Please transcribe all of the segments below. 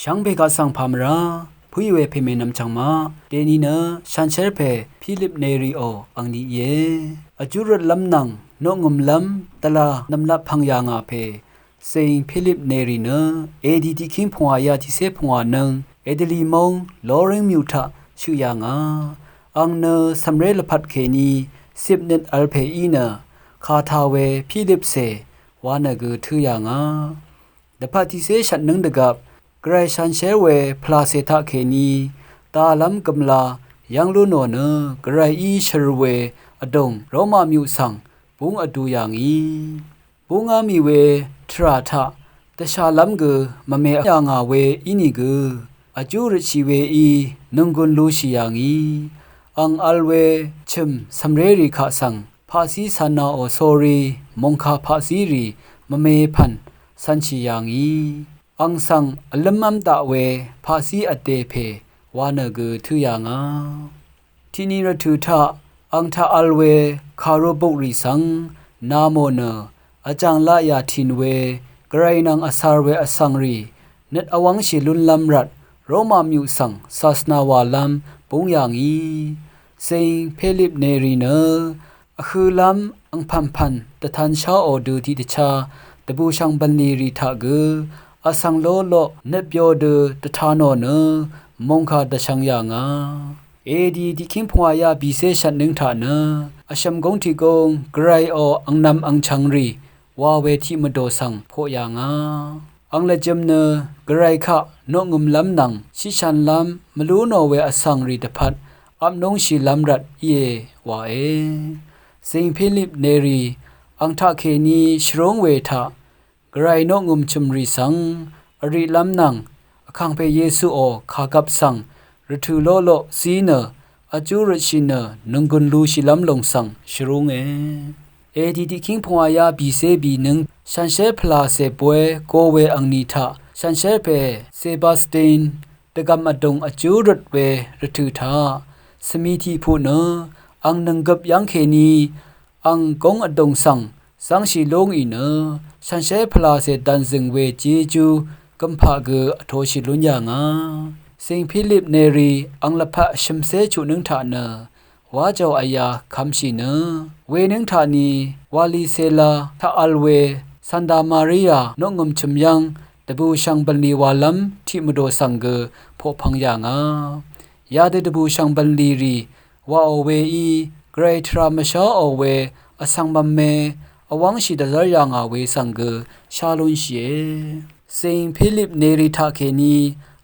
ช่างเบกาสังพามราผู้อยู่เพเมนำจังมาเดนีเนชันเชลเพฟิลิปเนริโออังนี้เยอจุรลำนังนงุมลำตลานำลับพังยางาเพเซงฟิลิปเนริเนเอดีที่คิมพงายาที่เซพงานังเอเดลีมงลอเริงมิวทาชื่อยางาอังเนสัมเรลพัดเคนีสิบเนตอัลเพอีเนคาทาเวฟิลิปเซวานเกทือยางาเดพัดที่เซชัดนึงเดกับไกรชันเชเวพลาเซทาเคนีตาลัมกำลายังลุโนเนไกรอีชรเวอดงโรมามิวสังปุงอดูยางอีปุงอามีเวทราทะตชาลัมเกมเมยางาเวอินิเกอจูรชิเวอีนงกุนลูชิยางอีอังอัลเวชิมสัมเรริคาสังภาษีสานาโอโซรีมงคาภาษีรีมเมพันสันชิยางอีอังสังอลัมมัมตะเวภาษีอเตเพวานเกทือยางาที่นี่ระทุทะอังทาอัลเวคารุบุริสังนาโมเนอาจังลายาทินเวไกรนังอสารเวอสังรีเน็ตอวังชิลุนลัมรัดโรมามิวสังศาสนาวาลัมปุงยางอีเซงเพลิปเนรีเนอคือลัมอังพัมพันตะทันชาออดูที่ตชาตะบูชังบันนีรีทาเกอาสังโลโลเนบยอเดตะทานอเนมงคาตะชังยางาเอดีที่คิมพวายาบีเซชันนึงฐานเนอาชัมกงที่กงไกรออังนำอังชังรีวาเวที่มโดสังโพยางาอังเลจมเนไกรคะนงุมลำนังชิชันลำมลูโนเวอสังรีตพัดอับนงชิลำรัดเยวาเอสิงฟิลิปเนรีอังทาเคนีชรงเวทาไกรนงุมชุมรีสังอริลำนังขังเพเยซูโอขากับสังรทุโลโลซีเนอจูรชินนงกุนลูชิลำลงสังชรงเอดีที่คิงพงายาบีเซบีนึงชันเชพลาเซปวยโกเวอังนีทาชันเชเพเซบาสตินตะกัมอดงอจูรดเวรทุทาสมีทีพูเนอังนังกับยังเคนีอังกงอดงสังสังชิลงอีเนชันเชพลาเซดันซึงเวเจจูกัมพาเกอโทชิลุญญางาสิงฟิลิปเนรีอังละพะชิมเซชุนึงฐานเนวาเจ้าอายาคำชิเนเวนึงฐานีวาลีเซลาทาอัลเวซันดามาริยานงมชุมยังตะบูชังบันลีวาลัมที่มโดสังเกพอพังยางายาเดตะบูชังบันลีรีวาโอเวอีเกรทรามชาโอเวอสังบัมเมอวังชิดะซายางาเวสังเกชาลุนเชสิงฟิลิปเนริทาเคนี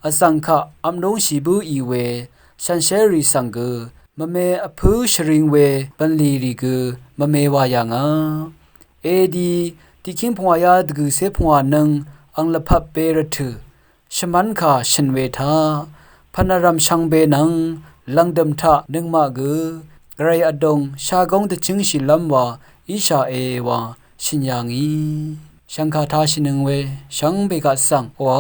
อสังคะอัมดงชิบูอีเวชันเชรีสังเกมเมอพูชริงเวบันลีรีเกมเมวายางาเอดีที่คิมพวายาดกุเซพวานังอังละพับเปรทุชมันคาชนเวทาพนารำชังเบนังลังดำทะนึงมาเกไกรอดงชากงตะจิงชิลัมวาอิชาเอวาชินยางอีชังคาทาชินึงเวชังเบกัสสังวา